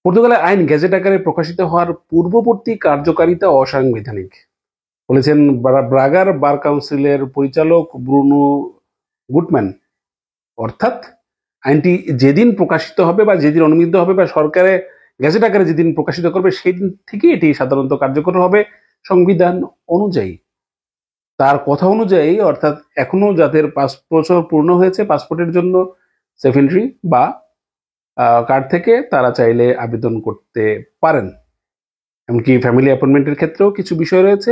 পর্তুগালের আইন গেজেট আকারে প্রকাশিত হওয়ার পূর্ববর্তী কার্যকারিতা অসাংবিধানিক বলেছেন ব্রাগার বার কাউন্সিলের পরিচালক ব্রুনো গুটম্যান। অর্থাৎ আইনটি যেদিন প্রকাশিত হবে বা যেদিন অনুমোদিত হবে বা সরকারে গেজেট আকারে যেদিন প্রকাশিত করবে সেই দিন থেকে এটি সাধারণত কার্যকর হবে সংবিধান অনুযায়ী। তার কথা অনুযায়ী অর্থাৎ এখনো যাদের 5 বছর পূর্ণ হয়েছে পাসপোর্টের জন্য সেফ এন্ট্রি বা কার্ড থেকে তারা চাইলে আবেদন করতে পারেন। এমনকি ফ্যামিলি অ্যাপয়েন্টমেন্টের ক্ষেত্রেও কিছু বিষয় রয়েছে,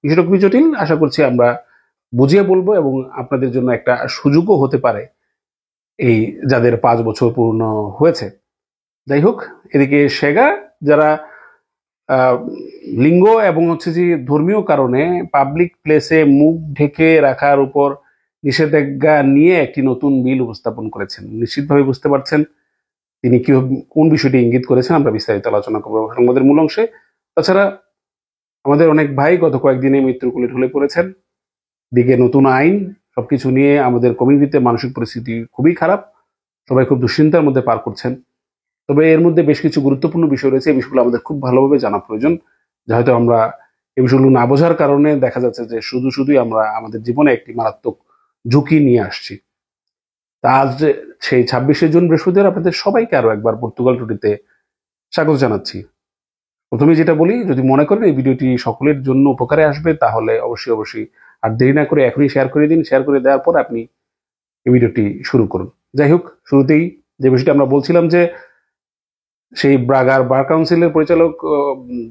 বিষয়টা খুবই জটিল। আশা করছি আমরা বুঝিয়ে বলবো এবং আপনাদের জন্য একটা সুযোগও হতে পারে এই যাদের 5 বছর পূর্ণ হয়েছে। যাই হোক, এদিকে সেগা যারা লিঙ্গ এবং হচ্ছে যে ধর্মীয় কারণে পাবলিক প্লেসে মুখ ঢেকে রাখার উপর নিষেধাজ্ঞা নিয়ে একটি নতুন বিল উপস্থাপন করেছেন। নিশ্চিতভাবে বুঝতে পারছেন তিনি কি কোন বিষয়টি ইঙ্গিত করেছেন, আমরা বিস্তারিত আলোচনা করবো সংবাদের মূল অংশে। তাছাড়া আমাদের অনেক ভাই গত কয়েকদিনে মৃত্যুর কোলে ঢলে পড়েছেন। দিকে নতুন আইন, সবকিছু নিয়ে আমাদের কমিউনিটিতে মানসিক পরিস্থিতি খুবই খারাপ, সবাই খুব দুশ্চিন্তার মধ্যে পার করছেন। তবে এর মধ্যে বেশ কিছু গুরুত্বপূর্ণ বিষয় রয়েছে, এই বিষয়গুলো আমাদের খুব ভালোভাবে জানা প্রয়োজন। যা হয়তো আমরা এই বিষয়গুলো না বোঝার কারণে দেখা যাচ্ছে যে শুধুই আমরা আমাদের জীবনে একটি মারাত্মক ঝুঁকি নিয়ে আসছি। তা আজ সেই 26শে জুন বৃহস্পতিবার আপনাদের সবাইকে আরো একবার পর্তুগাল টুটিতে স্বাগত জানাচ্ছি। প্রথমে যেটা বলি, যদি মনে করেন এই ভিডিওটি সকলের জন্য উপকারে আসবে তাহলে অবশ্যই আর দেরি না করে এখনই শেয়ার করে দিন। শেয়ার করে দেওয়ার পর আপনি এই ভিডিওটি শুরু করুন। যাই হোক, শুরুতেই যে বিষয়টি আমরা বলছিলাম যে সেই ব্রাগার বার কাউন্সিলের পরিচালক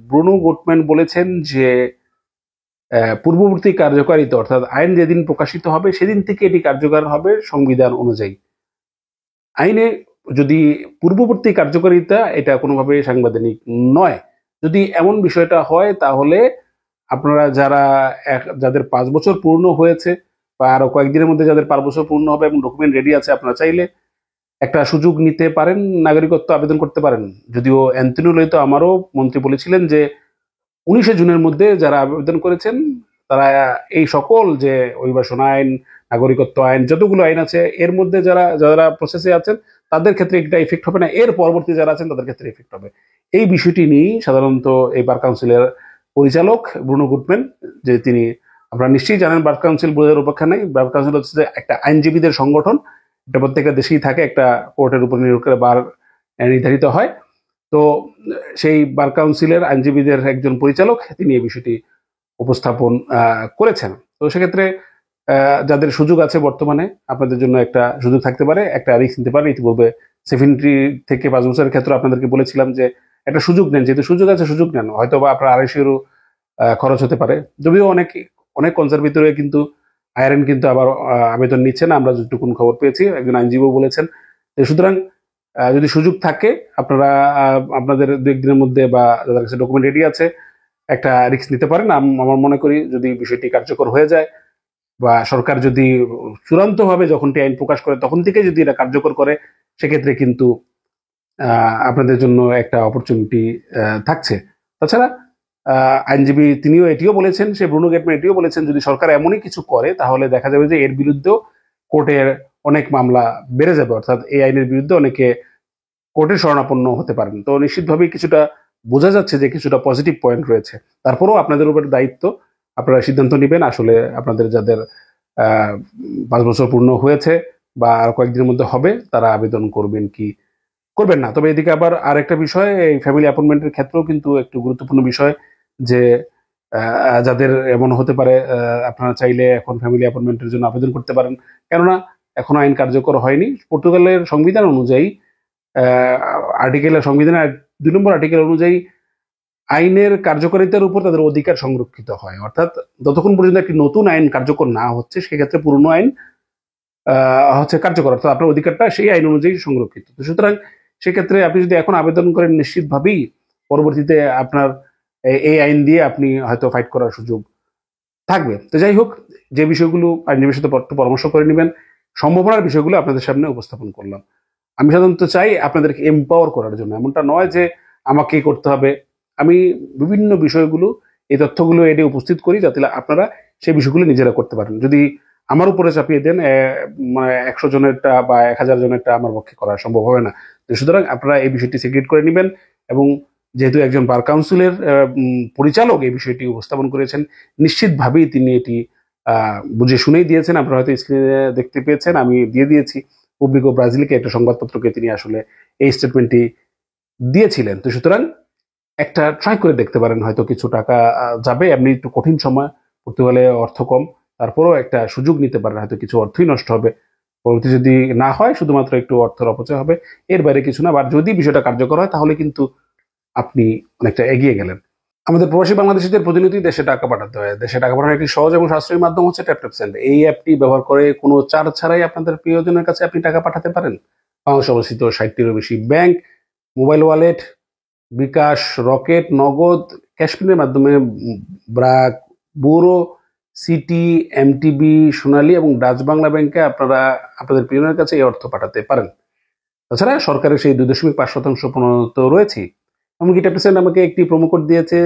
ব্রুনো গুটম্যান বলেছেন যে পূর্ববর্তী কার্যকারিতা অর্থাৎ আইন যেদিন প্রকাশিত হবে সেদিন থেকে এটি কার্যকর হবে সংবিধান অনুযায়ী। আইনে যদি পূর্ববর্তী কার্যকারিতা, এটা কোনোভাবে সাংবিধানিক নয়। যদি এমন বিষয়টা হয় তাহলে আপনারা যাদের 5 বছর পূর্ণ হয়েছে বা আরো কয়েকদিনের মধ্যে যাদের 5 বছর পূর্ণ হবে এবং ডকুমেন্ট রেডি আছে, আপনারা চাইলে একটা সুযোগ নিতে পারেন, নাগরিকত্ব আবেদন করতে পারেন। যদিও অ্যান্তনিও লইতো আমারও মন্ত্রী বলেছিলেন যে 19শে জুনের মধ্যে যারা আবেদন করেছেন তারা এই সকল যে অভিবাসন আইন, নাগরিকত্ব আইন, যতগুলো আইন আছে এর মধ্যে যারা যারা প্রসেসে আছেন তাদের ক্ষেত্রে এটা ইফেক্ট হবে না, এর পরবর্তী যারা আছেন তাদের ক্ষেত্রে ইফেক্ট হবে। এই বিষয়টি নিয়েই সাধারণত এই বার কাউন্সিলের পরিচালক ব্রুনো গুটম্যান, যে তিনি, আপনারা নিশ্চয়ই জানেন বার কাউন্সিল বোঝার অপেক্ষা নেই, বার কাউন্সিল হচ্ছে যে একটা আইনজীবীদের সংগঠন। এটা প্রত্যেকটা দেশেই থাকে, একটা কোর্টের উপর নির্ভর করে বার নির্ধারিত হয়। তো সেই বার কাউন্সিলের আইনজীবীদের একজন পরিচালক তিনি এই বিষয়টি উপস্থাপন করেছেন। তো সেক্ষেত্রে যাদের সুযোগ আছে বর্তমানে আপনাদের জন্য একটা সুযোগ থাকতে পারে, একটা রিস্ক নিতে পারে। ইতিপূর্বে সেভেন্টি থেকে 5 বছরের ক্ষেত্রে আপনাদেরকে বলেছিলাম যে একটা সুযোগ নেন, যেহেতু সুযোগ আছে সুযোগ নেন। হয়তো বা আপনার 250 খরচ হতে পারে। যদিও অনেক কনজারভেটর কিন্তু আইআরএন কিন্তু আবার আবেদন নিচ্ছে না, আমরা যেটুকুন খবর পেয়েছি, একজন আইনজীবী বলেছেন। সুতরাং যদি সুযোগ থাকে আপনারা আপনাদের 2-1 দিনের মধ্যে বা যাদের কাছে ডকুমেন্ট রেডি আছে একটা রিস্ক নিতে পারেন। আমার মনে করি যদি বিষয়টি কার্যকর হয়ে যায় বা সরকার যদি চূড়ান্তভাবে যখনটি আইন প্রকাশ করে তখন থেকে যদি এটা কার্যকর করে, সেক্ষেত্রে কিন্তু আপনাদের জন্য একটা অপরচুনিটি থাকছে। তাছাড়া আইনজীবী তিনিও এটিও বলেছেন, সে ব্রুনো গুটম্যান এটিও বলেছেন, যদি সরকার এমনই কিছু করে তাহলে দেখা যাবে যে এর বিরুদ্ধেও কোর্টের অনেক মামলা বেড়ে যাবে, অর্থাৎ এই আইনের বিরুদ্ধে অনেকে কোর্টের শরণাপন্ন হতে পারেন। তো নিশ্চিতভাবেই কিছুটা বোঝা যাচ্ছে যে কিছুটা পজিটিভ পয়েন্ট রয়েছে। তারপরেও আপনাদের উপর দায়িত্ব, আপনারা সিদ্ধান্ত নেবেন আসলে আপনাদের যাদের 5 বছর পূর্ণ হয়েছে বা আর কয়েকদিনের মধ্যে হবে তারা আবেদন করবেন কি করবেন না। তবে এদিকে আবার আরেকটা বিষয়, এই ফ্যামিলি অ্যাপয়েন্টমেন্টের ক্ষেত্রেও কিন্তু একটু গুরুত্বপূর্ণ বিষয় যে যাদের এমন হতে পারে আপনারা চাইলে এখন ফ্যামিলি অ্যাপয়েন্টমেন্টের জন্য আবেদন করতে পারেন, কেননা এখনো আইন কার্যকর হয়নি। পর্তুগালের সংবিধান অনুযায়ী সংবিধানের 2 নম্বর আর্টিকেল অনুযায়ী আইনের কার্যকারিতার উপর তাদের অধিকার সংরক্ষিত হয়। অর্থাৎ যতক্ষণ পর্যন্ত একটি নতুন আইন কার্যকর না হচ্ছে সেক্ষেত্রে পুরনো আইন হচ্ছে কার্যকর, অর্থাৎ আপনার অধিকারটা সেই আইন অনুযায়ী সংরক্ষিত। সুতরাং সেক্ষেত্রে আপনি যদি এখন আবেদন করেন নিশ্চিতভাবেই পরবর্তীতে আপনার এই আইন দিয়ে আপনি হয়তো ফাইট করার সুযোগ থাকবে। তো যাই হোক, যে বিষয়গুলো আইনজীবীর সাথে পরামর্শ করে নেবেন, সম্ভাবনার বিষয়গুলো আপনাদের সামনে উপস্থাপন করলাম। আমি সাধারণত চাই আপনাদেরকে এম্পাওয়ার করার জন্য, এমনটা নয় যে আমাকে করতে হবে। আমি বিভিন্ন বিষয়গুলো, এই তথ্যগুলো এনে উপস্থিত করি যাতে আপনারা সেই বিষয়গুলো নিজেরা করতে পারেন। যদি আমার উপরে চাপিয়ে দেন, মানে 100 জনেরটা বা 1000 জনেরটা আমার পক্ষে করা সম্ভব হবে না। সুতরাং আপনারা এই বিষয়টি সিক্রেট করে নেবেন এবং যেহেতু একজন বার কাউন্সিলের পরিচালক এই বিষয়টি উপস্থাপন করেছেন, নিশ্চিতভাবেই তিনি এটি বুঝে শুনেই দিয়েছেন। আপনারা হয়তো স্ক্রিনে দেখতে পেয়েছেন, আমি দিয়ে দিয়েছি। পুবলিকো ব্রাজিলকে একটা সংবাদপত্রকে তিনি আসলে এই স্টেটমেন্টটি দিয়েছিলেন। তো সুতরাং একটা ট্রাই করে দেখতে পারেন, হয়তো কিছু টাকা যাবে। এমনি একটু কঠিন সময়, পর্তুগালে অর্থ কম, তারপরেও একটা সুযোগ নিতে পারেন, হয়তো কিছু অর্থই নষ্ট হবে। পরবর্তী যদি না হয়, শুধুমাত্র একটু অর্থের অপচয় হবে, এর বাইরে কিছু না। আর যদি বিষয়টা কার্যকর হয় তাহলে কিন্তু আপনি অনেকটা এগিয়ে গেলেন। আমাদের প্রবাসী বাংলাদেশিদের প্রতিনিধি দেশে টাকা পাঠাতে হয়। দেশে টাকা পাঠানোর একটি সহজ এবং সাশ্রয়ী মাধ্যম হচ্ছে ট্যাপ সেন্ড। এই অ্যাপটি ব্যবহার করে কোনো চার্জ ছাড়াই আপনাদের প্রিয়জনের কাছে আপনি টাকা পাঠাতে পারেন। বাংলাদেশে অবস্থিত 60টিরও বেশি ব্যাংক, মোবাইল ওয়ালেট, বিকাশ, রকেট, নগদ, ক্যাশপিনের মাধ্যমে ব্রাক, ব্যুরো, সিটি, এমটিবি, সোনালী এবং ডাচ বাংলা ব্যাংকে আপনারা আপনাদের প্রিয়জনের কাছে এই অর্থ পাঠাতে পারেন। তাছাড়া সরকারের সেই 2.5% প্রণোদিত রয়েছে। এমনকি ট্যাপ আমাকে একটি প্রোমো কোড দিয়েছে,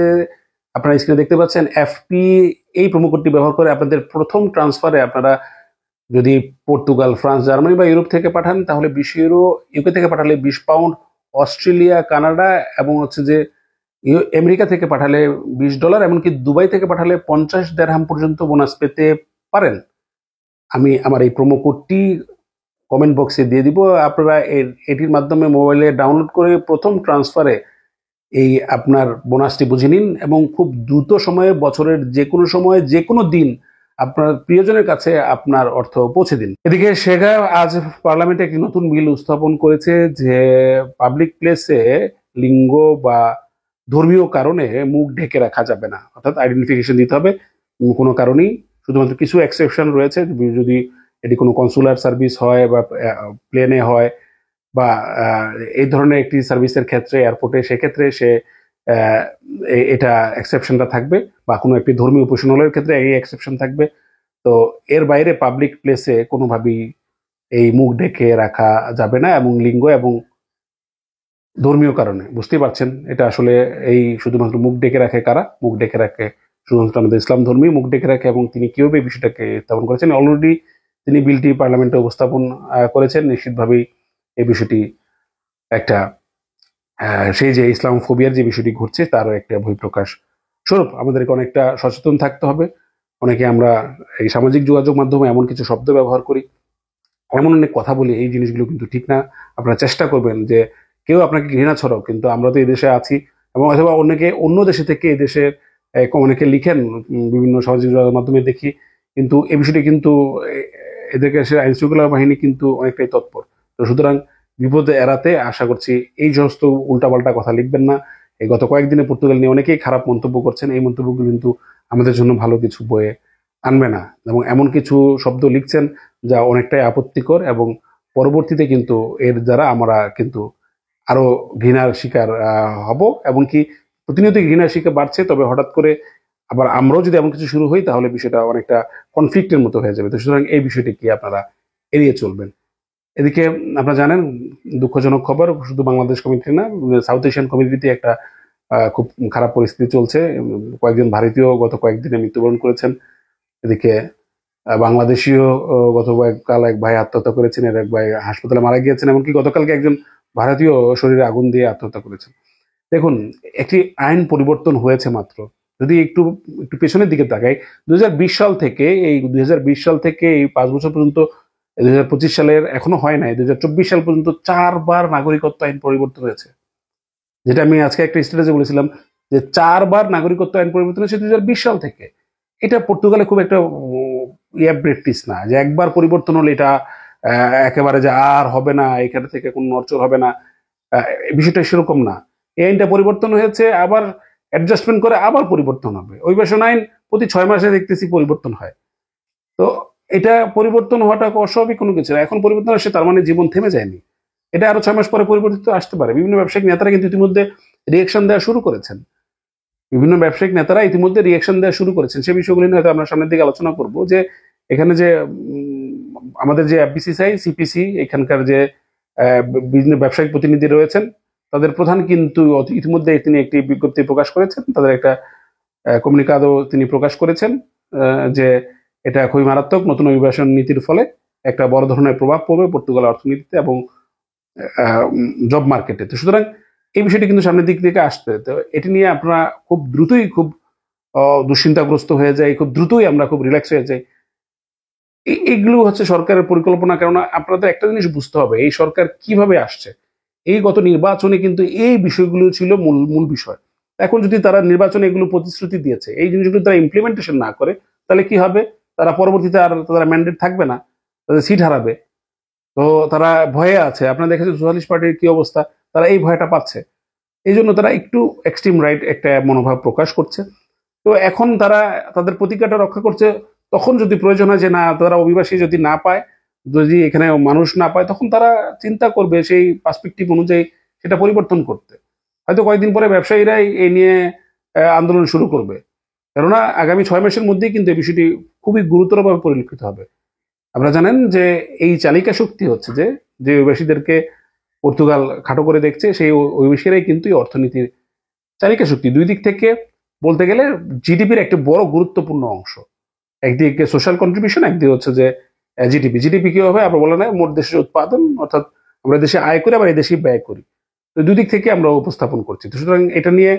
আপনারা স্ক্রিনে দেখতে পাচ্ছেন, এফপি। এই প্রোমো কোডটি ব্যবহার করে আপনাদের প্রথম ট্রান্সফারে আপনারা যদি পর্তুগাল, ফ্রান্স, জার্মানি বা ইউরোপ থেকে পাঠান তাহলে 20 ইউরো, ইউকে থেকে পাঠালে 20 পাউন্ড, অস্ট্রেলিয়া, কানাডা এবং হচ্ছে যে আমেরিকা থেকে পাঠালে $20, এমনকি দুবাই থেকে পাঠালে 50 দিরহাম পর্যন্ত বোনাস পেতে পারেন। আমি আমার এই প্রোমো কোডটি কমেন্ট বক্সে দিয়ে দিব। আপনারা এটির মাধ্যমে মোবাইলে ডাউনলোড করে প্রথম ট্রান্সফারে এই আপনার বোনাসটি বুঝে নিন এবং খুব দ্রুত সময়ে, বছরের যে কোনো সময়ে, যে কোনো দিন আপনার প্রিয়জনের কাছে আপনার অর্থ পৌঁছে দিন। এদিকে শেখা আজ পার্লামেন্টে একটি নতুন বিল উত্থাপন করেছে যে পাবলিক প্লেসে লিঙ্গ বা ধর্মীয় কারণে মুখ ঢেকে রাখা যাবে না, অর্থাৎ আইডেন্টিফিকেশন দিতে হবে কোনো কারণেই। শুধুমাত্র কিছু এক্সেপশন রয়েছে, যদি এটি কোনো কনসুলার সার্ভিস হয় বা প্লেনে হয় বা এই ধরনের একটি সার্ভিসের ক্ষেত্রে, এয়ারপোর্টে, সেক্ষেত্রে সে এটা এক্সেপশনটা থাকবে, বা কোনো একটি ধর্মীয় উপাসনালয়ের ক্ষেত্রে এই এক্সেপশন থাকবে। তো এর বাইরে পাবলিক প্লেসে কোনোভাবেই এই মুখ ঢেকে রাখা যাবে না, এবং লিঙ্গ এবং ধর্মীয় কারণে। বুঝতেই পারছেন এটা আসলে এই শুধুমাত্র মুখ ডেকে রাখে কারা? মুখ ডেকে রাখে শুধুমাত্র আমাদের ইসলাম ধর্মী মুখ ডেকে রাখে, এবং তিনি কিভাবে এই বিষয়টাকে স্থাপন করেছেন। অলরেডি তিনি বিলটি পার্লামেন্টে উপস্থাপন করেছেন। নিশ্চিতভাবেই এই বিষয়টি একটা সেই যে ইসলামোফোবিয়ার যে বিষয়টি ঘটছে তারও একটা বহিঃপ্রকাশ স্বরূপ। আমাদেরকে অনেকটা সচেতন থাকতে হবে। অনেকে আমরা এই সামাজিক যোগাযোগ মাধ্যমে এমন কিছু শব্দ ব্যবহার করি, এমন অনেক কথা বলি, এই জিনিসগুলো কিন্তু ঠিক না। আপনারা চেষ্টা করবেন যে কেউ আপনাকে ঘৃণা ছড়াও, কিন্তু আমরা তো এই দেশে আছি, এবং অথবা অনেকে অন্য দেশে থেকে এই দেশের অনেকে লিখেন, বিভিন্ন সামাজিক যোগাযোগ মাধ্যমে দেখি, কিন্তু এই বিষয়টি কিন্তু এদের কাছে আইন শৃঙ্খলা বাহিনী কিন্তু অনেকটাই তৎপর। তো সুতরাং বিপদে এড়াতে আশা করছি এই সমস্ত উল্টাপাল্টা কথা লিখবেন না। এই গত কয়েকদিনে পর্তুগাল নিয়ে অনেকেই খারাপ মন্তব্য করছেন, এই মন্তব্যগুলো কিন্তু আমাদের জন্য ভালো কিছু বয়ে আনবে না, এবং এমন কিছু শব্দ লিখছেন যা অনেকটাই আপত্তিকর, এবং পরবর্তীতে কিন্তু এর দ্বারা আমরা কিন্তু আরো ঘৃণার শিকার হব, এবং কি প্রতিনিয়ত ঘৃণার শিকার বাড়ছে। তবে হঠাৎ করে আবার আমরাও যদি এমন কিছু শুরু হই তাহলে বিষয়টা অনেকটা কনফ্লিক্টের মতো হয়ে যাবে। তো সুতরাং এই বিষয়টি কি আপনারা এড়িয়ে চলবেন। এদিকে আপনারা জানেন, দুঃখজনক খবর, শুধু বাংলাদেশ কমিউনিটি না, সাউথ এশিয়ান কমিউনিটিতে একটা খুব খারাপ পরিস্থিতি চলছে। কয়েকজন ভারতীয় গত কয়েকদিনে মৃত্যুবরণ করেছেন। এদিকে বাংলাদেশীয় গতকাল এক ভাই আত্মহত্যা করেছেন, এর এক ভাই হাসপাতালে মারা গিয়েছেন, এমনকি গতকালকে একজন ভারতীয় শরীরে আগুন দিয়ে আত্মহত্যা করেছেন। দেখুন, একটি আইন পরিবর্তন হয়েছে মাত্র। যদি একটু একটু পেছনের দিকে তাকাই, 2020 সাল থেকে এই 2020 সাল থেকে এই 5 বছর পর্যন্ত, 2025 সালের এখনো হয় নাই, 2024 সাল পর্যন্ত 4 বার নাগরিকত্ব আইন পরিবর্তন হয়েছে। যেটা আমি আজকে একটা স্ট্যাটাসে বলেছিলাম যে 4 বার নাগরিকত্ব আইন পরিবর্তন হয়েছে 2020 সাল থেকে। এটা পর্তুগালে খুব একটা প্র্যাকটিস না, যে একবার পরিবর্তন হলে এটা একেবারে যে আর হবে না, এখানে থেকে কোনো নড়চড় হবে না, বিষয়টা সেরকম না। এই আইনটা পরিবর্তন হয়েছে, আবার অ্যাডজাস্টমেন্ট করে আবার পরিবর্তন হবে। অভিবাসন আইন প্রতি 6 মাসে দেখতেছি পরিবর্তন হয়। তো এটা পরিবর্তন হওয়াটা অস্বাভাবিক কোনো কিছু না। এখন পরিবর্তন আসছে তার মানে জীবন থেমে যায়নি। এটা আরো 6 মাস পরে পরিবর্তিত আসতে পারে। বিভিন্ন ব্যবসায়িক নেতারা কিন্তু ইতিমধ্যে রিয়েকশন দেওয়া শুরু করেছেন। শুরু করেছেন। সে বিষয়গুলি নিয়ে হয়তো আমরা সামনের দিকে আলোচনা করব, যে এখানে যে আমাদের যে এফবিসিসিআই, সিপিসি, এখানকার যে বিভিন্ন ব্যবসায়িক প্রতিনিধি রয়েছেন, তাদের প্রধান কিন্তু ইতিমধ্যে তিনি একটি বিজ্ঞপ্তি প্রকাশ করেছেন, তাদের একটা কমিউনিকাদও তিনি প্রকাশ করেছেন, যে এটা খুবই মারাত্মক। নতুন অভিবাসন নীতির ফলে একটা বড় ধরনের প্রভাব পড়বে পর্তুগাল অর্থনীতিতে এবং জব মার্কেটে। তো সুতরাং এই বিষয়টি কিন্তু সামনের দিক থেকে আসছে। তো এটি নিয়ে আপনারা খুব দ্রুতই খুব দুশ্চিন্তাগ্রস্ত হয়ে যায়, খুব দ্রুতই আমরা খুব রিল্যাক্স হয়ে যাই। এগুলো হচ্ছে সরকারের পরিকল্পনা। কেননা আপনাদের একটা জিনিস বুঝতে হবে, এই সরকার কিভাবে আসছে। এই গত নির্বাচনে কিন্তু এই বিষয়গুলো ছিল মূল মূল বিষয়। এখন যদি তারা নির্বাচনে এগুলো প্রতিশ্রুতি দিয়েছে, এই জিনিসগুলো তারা ইমপ্লিমেন্টেশন না করে, তাহলে কি হবে? তারা পরবর্তীতে আর তারা ম্যান্ডেট থাকবে না, তাদের সিট হারাবে। তো তারা ভয়ে আছে। আপনারা দেখেছেন সোশ্যালিস্ট পার্টির কি অবস্থা, তারা এই ভয়টা পাচ্ছে। এই জন্য তারা একটু এক্সট্রিম রাইট একটা মনোভাব প্রকাশ করছে। তো এখন তারা তাদের প্রতিজ্ঞাটা রক্ষা করছে। তখন যদি প্রয়োজন হয় যে না, তারা অভিবাসী যদি না পায়, যদি এখানে মানুষ না পায়, তখন তারা চিন্তা করবে সেই পার্সপেক্টিভ অনুযায়ী সেটা পরিবর্তন করতে। হয়তো কয়েকদিন পরে ব্যবসায়ীরাই এই নিয়ে আন্দোলন শুরু করবে। কেননা আগামী 6 মাসের মধ্যেই কিন্তু এই বিষয়টি খুবই গুরুতরভাবে পরিলক্ষিত হবে। আপনারা জানেন যে এই চালিকা শক্তি হচ্ছে যে, যে অভিবাসীদেরকে পর্তুগাল খাটো করে দেখছে, সেই অভিবাসীরাই কিন্তু এই অর্থনীতির চালিকা শক্তি। দুই দিক থেকে বলতে গেলে জিডিপির একটা বড় গুরুত্বপূর্ণ অংশ। একদিকে সোশ্যাল কন্ট্রিবিউশন, একদিকে হচ্ছে যে জিডিপি। জিডিপি কি হবে আমরা বলে না, মোট দেশের উৎপাদন, অর্থাৎ আমরা দেশে আয় করি আবার এই দেশে ব্যয় করি। তো দুই দিক থেকে আমরা উপস্থাপন করছি। তো সুতরাং এটা নিয়ে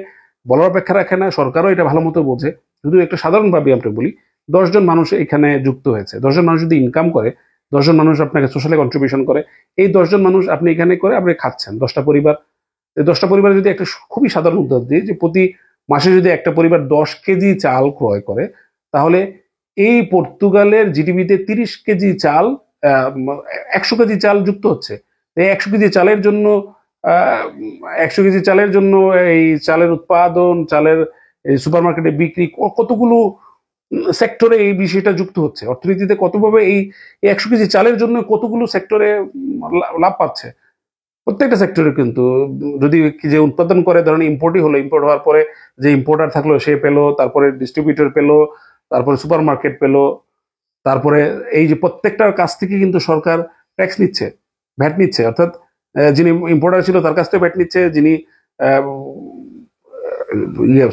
বলার অপেক্ষা রাখে না, সরকারও এটা ভালো মতো বোঝে। শুধু একটা সাধারণভাবে আমরা বলি, 10 জন মানুষ এখানে যুক্ত হয়েছে, 10 জন মানুষ যদি ইনকাম করে, 10 জন মানুষ আপনাকে সোশ্যালি কন্ট্রিবিউশন করে, এই 10 জন মানুষ আপনি এখানে করে আপনি খাচ্ছেন 10টা পরিবার। এই 10টা পরিবারে যদি একটা খুবই সাধারণ উদাহরণ দিই, যে প্রতি মাসে যদি একটা পরিবার 10 কেজি চাল ক্রয় করে, তাহলে এই পর্তুগালের জিডিপিতে 30 কেজি চাল, 100 কেজি চাল যুক্ত হচ্ছে। এই 100 কেজি চালের জন্য, 100 কেজি চালের জন্য এই চালের উৎপাদন, চালের এই সুপার মার্কেটে বিক্রি, কতগুলো সেক্টরে এই বিষয়টা যুক্ত হচ্ছে। অর্থনীতিতে কতভাবে এই 100 কেজি চালের জন্য কতগুলো সেক্টরে লাভ পাচ্ছে। প্রত্যেকটা সেক্টরে কিন্তু, যদি যে উৎপাদন করে, ধরেন ইম্পোর্টই হলো, ইম্পোর্ট হওয়ার পরে যে ইম্পোর্টার থাকলো সে পেলো, তারপরে ডিস্ট্রিবিউটর পেলো, তারপরে সুপার মার্কেট পেলো, তারপরে এই যে প্রত্যেকটার কাছ থেকে কিন্তু সরকার ট্যাক্স নিচ্ছে, ভ্যাট নিচ্ছে। অর্থাৎ যিনি ইম্পোর্টার ছিল তার কাছ থেকে ভ্যাট নিচ্ছে, যিনি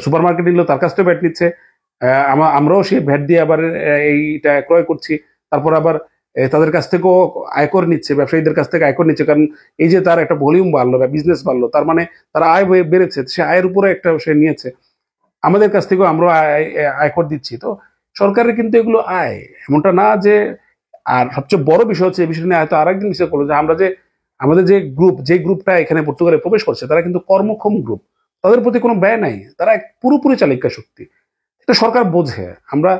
সুপার মার্কেট নিল তার কাছ থেকে ভ্যাট নিচ্ছে। আমরাও সেই ভ্যাট দিয়ে আবার এইটা ক্রয় করছি। তারপর আবার তাদের কাছ থেকেও আয়কর নিচ্ছে, ব্যবসায়ীদের কাছ থেকে আয়কর নিচ্ছে। কারণ এই যে তার একটা ভলিউম বাড়লো বা বিজনেস বাড়লো, তার মানে তার আয় বেড়েছে, সে আয়ের উপরে একটা সে নিয়েছে। আমাদের কাছ থেকেও আমরা আয়কর দিচ্ছি। তো সরকারের কিন্তু এগুলো আয়, এমনটা না যে। আর সবচেয়ে বড় বিষয় হচ্ছে, এই বিষয় নিয়ে হয়তো আরেকদিন বিষয় করলো, যে আমরা যে আমাদের যে গ্রুপটা এখানে পর্তুগালে প্রবেশ করছে, তারা কিন্তু কর্মক্ষম গ্রুপ, তাদের প্রতি কোনো ব্যয় নাই, তারা পুরোপুরি চালিকা শক্তি। এটা সরকার বোঝে। আমরা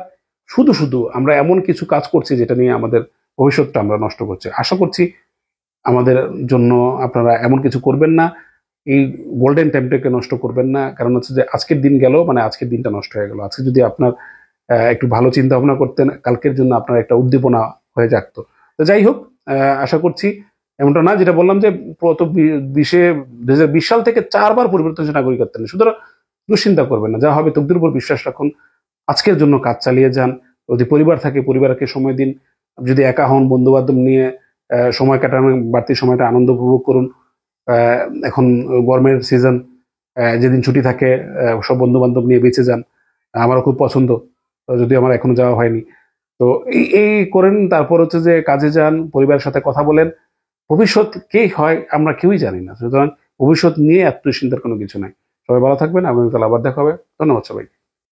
শুধু শুধু আমরা এমন কিছু কাজ করছি যেটা নিয়ে আমাদের ভবিষ্যৎটা আমরা নষ্ট করছি। আশা করছি আমাদের জন্য আপনারা এমন কিছু করবেন না, এই গোল্ডেন টাইমটাকে নষ্ট করবেন না। কারণ হচ্ছে যে আজকের দিন গেল মানে আজকের দিনটা নষ্ট হয়ে গেল। আজকে যদি আপনার একটু ভালো চিন্তা ভাবনা করতেন, কালকের জন্য আপনার একটা উদ্দীপনা হয়ে যাকতো। তো যাই হোক, আশা করছি এমনটা না, যেটা বললাম যে 2020 সাল থেকে 4 বার পরিবর্তন হয়েছে নাগরিকত্ব নিয়ে। সুতরাং দুশ্চিন্তা করবেন না, যা হবে তকদিরের উপর বিশ্বাস রাখুন, আজকের জন্য কাজ চালিয়ে যান। যদি পরিবার থাকে পরিবারকে সময় দিন, যদি একা হন বন্ধু বান্ধব নিয়ে সময় কাটানোর বাড়তি সময়টা আনন্দ উপভোগ করুন। এখন গরমের সিজন, যেদিন ছুটি থাকে সব বন্ধু বান্ধব নিয়ে বেঁচে যান। আমারও খুব পছন্দ, যদি আমার এখনো যাওয়া হয়নি। তো এই এই করেন। তারপর হচ্ছে যে কাজে যান, পরিবারের সাথে কথা বলেন। ভবিষ্যৎ কে হয় আমরা কেউই জানি না, সুতরাং ভবিষ্যৎ নিয়ে এত চিন্তার কোনো কিছু নাই। সবাই ভালো থাকবেন, আগামীকাল আবার দেখা হবে। ধন্যবাদ সবাই।